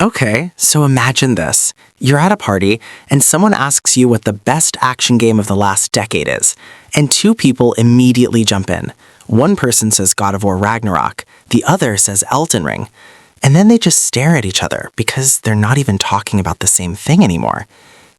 Okay, so imagine this. You're at a party, and someone asks you what the best action game of the last decade is, and two people immediately jump in. One person says God of War Ragnarok, the other says Elden Ring, and then they just stare at each other because they're not even talking about the same thing anymore.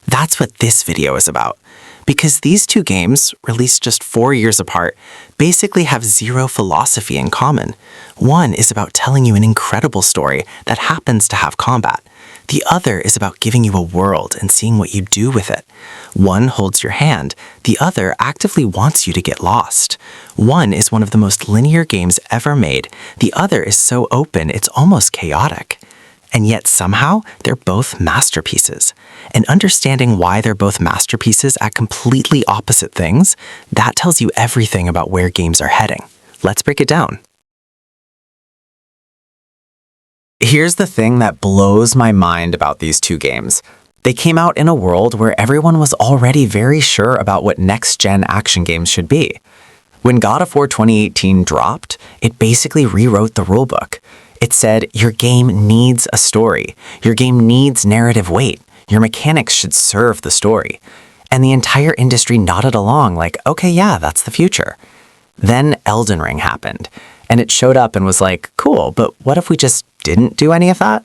That's what this video is about. Because these two games, released just 4 years apart, basically have zero philosophy in common. One is about telling you an incredible story that happens to have combat. The other is about giving you a world and seeing what you do with it. One holds your hand, the other actively wants you to get lost. One is one of the most linear games ever made, the other is so open it's almost chaotic. And yet somehow, they're both masterpieces. And understanding why they're both masterpieces at completely opposite things, that tells you everything about where games are heading. Let's break it down. Here's the thing that blows my mind about these two games. They came out in a world where everyone was already very sure about what next-gen action games should be. When God of War 2018 dropped, it basically rewrote the rulebook. It said, your game needs a story. Your game needs narrative weight. Your mechanics should serve the story. And the entire industry nodded along like, okay, yeah, that's the future. Then Elden Ring happened, and it showed up and was like, cool, but what if we just didn't do any of that?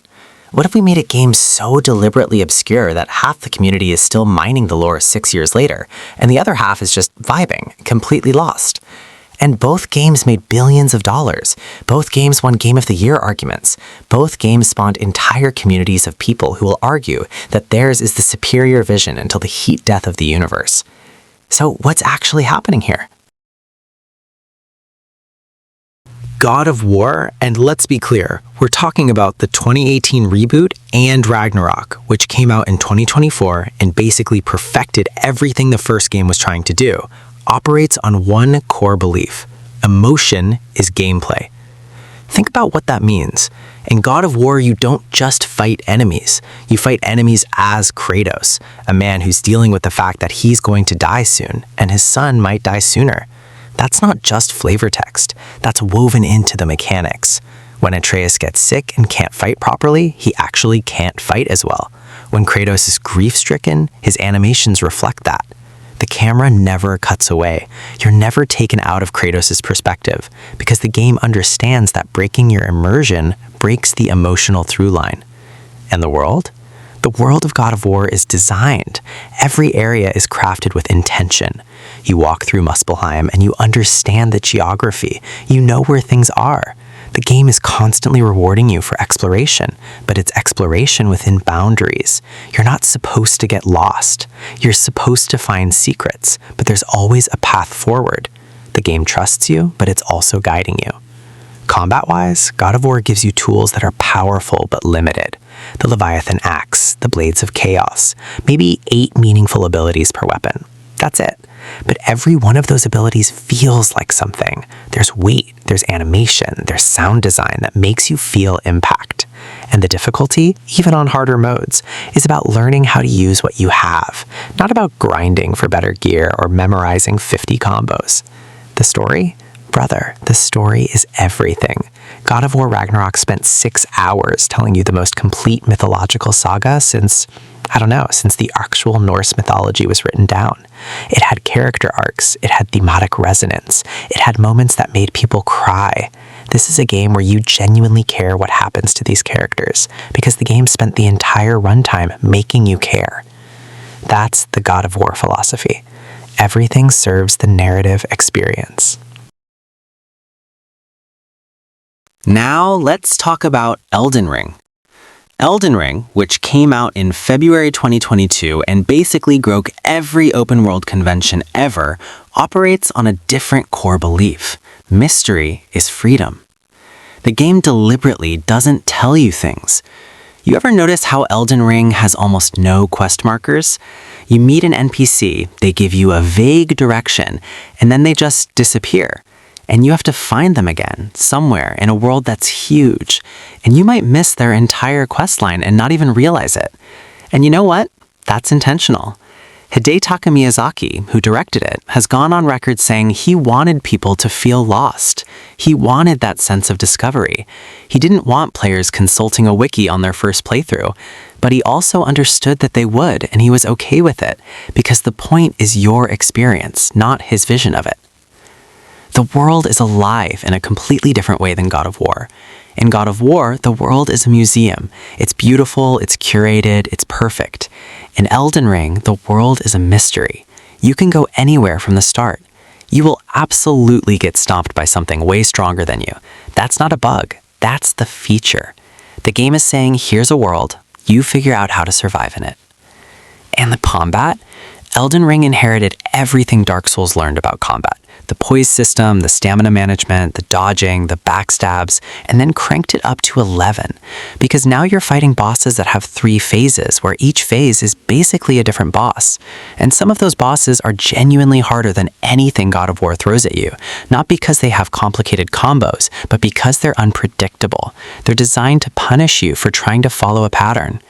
What if we made a game so deliberately obscure that half the community is still mining the lore 6 years later, and the other half is just vibing, completely lost? And both games made billions of dollars. Both games won Game of the Year arguments. Both games spawned entire communities of people who will argue that theirs is the superior vision until the heat death of the universe. So what's actually happening here? God of War, and let's be clear, we're talking about the 2018 reboot and Ragnarok, which came out in 2024 and basically perfected everything the first game was trying to do, operates on one core belief: emotion is gameplay. Think about what that means. In God of War, you don't just fight enemies. You fight enemies as Kratos, a man who's dealing with the fact that he's going to die soon, and his son might die sooner. That's not just flavor text. That's woven into the mechanics. When Atreus gets sick and can't fight properly, he actually can't fight as well. When Kratos is grief-stricken, his animations reflect that. The camera never cuts away. You're never taken out of Kratos' perspective because the game understands that breaking your immersion breaks the emotional through line. And the world? The world of God of War is designed. Every area is crafted with intention. You walk through Muspelheim and you understand the geography. You know where things are. The game is constantly rewarding you for exploration, but it's exploration within boundaries. You're not supposed to get lost. You're supposed to find secrets, but there's always a path forward. The game trusts you, but it's also guiding you. Combat-wise, God of War gives you tools that are powerful but limited. The Leviathan Axe, the Blades of Chaos, maybe 8 meaningful abilities per weapon. That's it. But every one of those abilities feels like something. There's weight, there's animation, there's sound design that makes you feel impact. And the difficulty, even on harder modes, is about learning how to use what you have, not about grinding for better gear or memorizing 50 combos. The story? Brother, the story is everything. God of War Ragnarok spent 6 hours telling you the most complete mythological saga since the actual Norse mythology was written down. It had character arcs, it had thematic resonance, it had moments that made people cry. This is a game where you genuinely care what happens to these characters, because the game spent the entire runtime making you care. That's the God of War philosophy. Everything serves the narrative experience. Now let's talk about Elden Ring. Elden Ring, which came out in February 2022 and basically broke every open world convention ever, operates on a different core belief. Mystery is freedom. The game deliberately doesn't tell you things. You ever notice how Elden Ring has almost no quest markers? You meet an NPC, they give you a vague direction, and then they just disappear. And you have to find them again, somewhere in a world that's huge. And you might miss their entire quest line and not even realize it. And you know what? That's intentional. Hidetaka Miyazaki, who directed it, has gone on record saying he wanted people to feel lost. He wanted that sense of discovery. He didn't want players consulting a wiki on their first playthrough, but he also understood that they would, and he was okay with it, because the point is your experience, not his vision of it. The world is alive in a completely different way than God of War. In God of War, the world is a museum. It's beautiful, it's curated, it's perfect. In Elden Ring, the world is a mystery. You can go anywhere from the start. You will absolutely get stomped by something way stronger than you. That's not a bug. That's the feature. The game is saying, here's a world. You figure out how to survive in it. And the combat? Elden Ring inherited everything Dark Souls learned about combat. The poise system, the stamina management, the dodging, the backstabs, and then cranked it up to 11. Because now you're fighting bosses that have 3 phases, where each phase is basically a different boss. And some of those bosses are genuinely harder than anything God of War throws at you. Not because they have complicated combos, but because they're unpredictable. They're designed to punish you for trying to follow a pattern.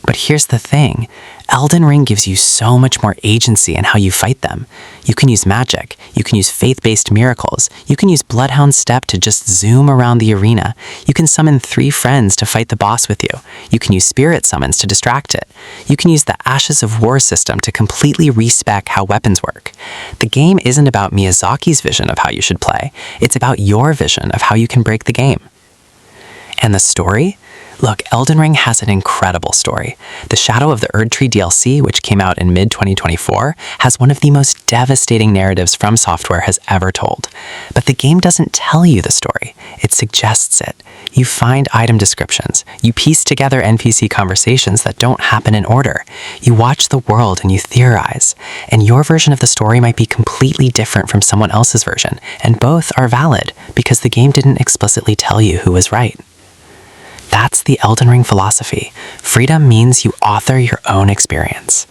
But here's the thing. Elden Ring gives you so much more agency in how you fight them. You can use magic, you can use faith-based miracles, you can use Bloodhound Step to just zoom around the arena, you can summon 3 friends to fight the boss with you, you can use spirit summons to distract it, you can use the Ashes of War system to completely respec how weapons work. The game isn't about Miyazaki's vision of how you should play, it's about your vision of how you can break the game. And the story? Look, Elden Ring has an incredible story. The Shadow of the Erdtree DLC, which came out in mid-2024, has one of the most devastating narratives From Software has ever told. But the game doesn't tell you the story, it suggests it. You find item descriptions, you piece together NPC conversations that don't happen in order, you watch the world and you theorize, and your version of the story might be completely different from someone else's version, and both are valid because the game didn't explicitly tell you who was right. That's the Elden Ring philosophy. Freedom means you author your own experience.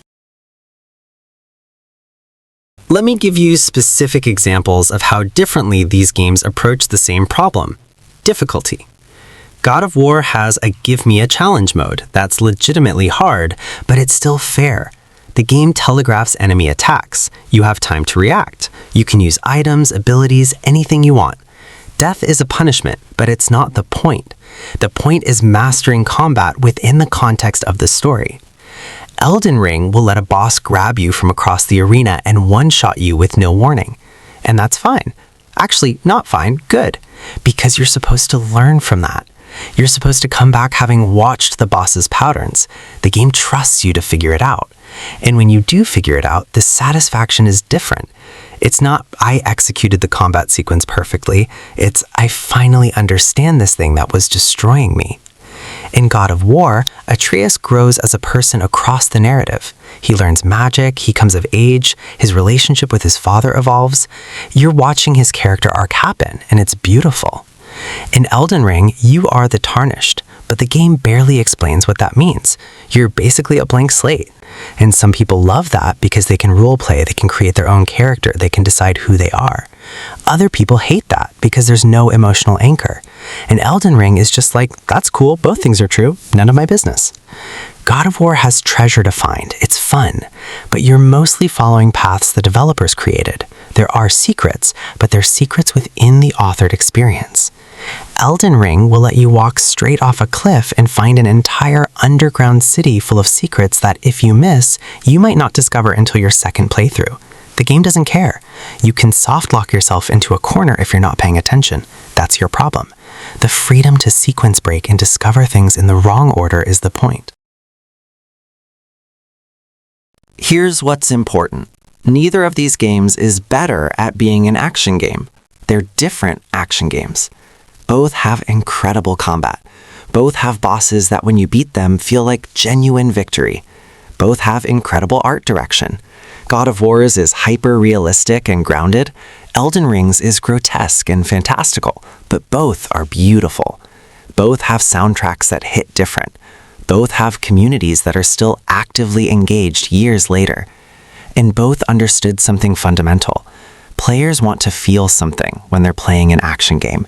Let me give you specific examples of how differently these games approach the same problem: difficulty. God of War has a give me a challenge mode that's legitimately hard, but it's still fair. The game telegraphs enemy attacks. You have time to react. You can use items, abilities, anything you want. Death is a punishment, but it's not the point. The point is mastering combat within the context of the story. Elden Ring will let a boss grab you from across the arena and one-shot you with no warning. And that's fine. Actually, not fine, good. Because you're supposed to learn from that. You're supposed to come back having watched the boss's patterns. The game trusts you to figure it out. And when you do figure it out, the satisfaction is different. It's not, I executed the combat sequence perfectly. It's, I finally understand this thing that was destroying me. In God of War, Atreus grows as a person across the narrative. He learns magic, he comes of age, his relationship with his father evolves. You're watching his character arc happen, and it's beautiful. In Elden Ring, you are the Tarnished, but the game barely explains what that means. You're basically a blank slate. And some people love that because they can roleplay, they can create their own character, they can decide who they are. Other people hate that because there's no emotional anchor. And Elden Ring is just like, that's cool, both things are true, none of my business. God of War has treasure to find, it's fun, but you're mostly following paths the developers created. There are secrets, but they're secrets within the authored experience. Elden Ring will let you walk straight off a cliff and find an entire underground city full of secrets that, if you miss, you might not discover until your second playthrough. The game doesn't care. You can soft lock yourself into a corner if you're not paying attention. That's your problem. The freedom to sequence break and discover things in the wrong order is the point. Here's what's important. Neither of these games is better at being an action game. They're different action games. Both have incredible combat. Both have bosses that when you beat them feel like genuine victory. Both have incredible art direction. God of War's is hyper-realistic and grounded. Elden Ring's is grotesque and fantastical, but both are beautiful. Both have soundtracks that hit different. Both have communities that are still actively engaged years later. And both understood something fundamental. Players want to feel something when they're playing an action game.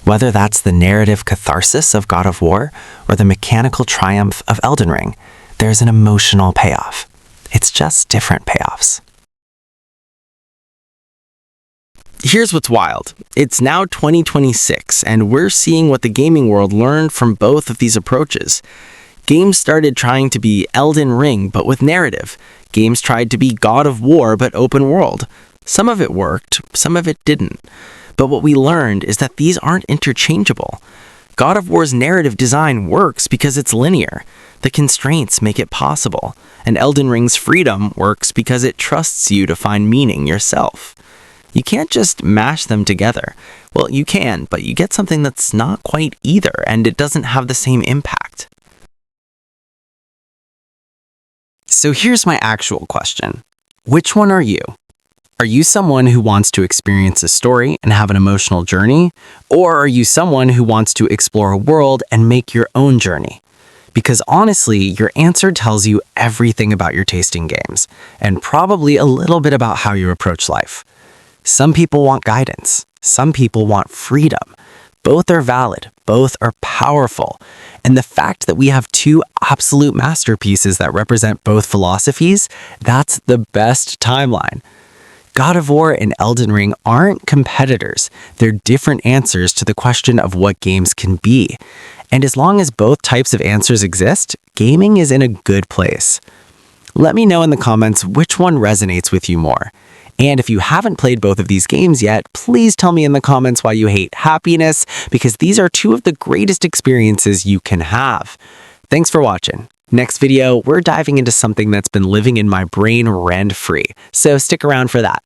Whether that's the narrative catharsis of God of War or the mechanical triumph of Elden Ring, there's an emotional payoff. It's just different payoffs. Here's what's wild. It's now 2026, and we're seeing what the gaming world learned from both of these approaches. Games started trying to be Elden Ring, but with narrative. Games tried to be God of War, but open world. Some of it worked, some of it didn't. But what we learned is that these aren't interchangeable. God of War's narrative design works because it's linear. The constraints make it possible. And Elden Ring's freedom works because it trusts you to find meaning yourself. You can't just mash them together. Well, you can, but you get something that's not quite either, and it doesn't have the same impact. So here's my actual question. Which one are you? Are you someone who wants to experience a story and have an emotional journey? Or are you someone who wants to explore a world and make your own journey? Because honestly, your answer tells you everything about your taste in games, and probably a little bit about how you approach life. Some people want guidance. Some people want freedom. Both are valid. Both are powerful. And the fact that we have two absolute masterpieces that represent both philosophies, that's the best timeline. God of War and Elden Ring aren't competitors. They're different answers to the question of what games can be. And as long as both types of answers exist, gaming is in a good place. Let me know in the comments which one resonates with you more. And if you haven't played both of these games yet, please tell me in the comments why you hate happiness, because these are two of the greatest experiences you can have. Thanks for watching. Next video, we're diving into something that's been living in my brain rent-free, so stick around for that.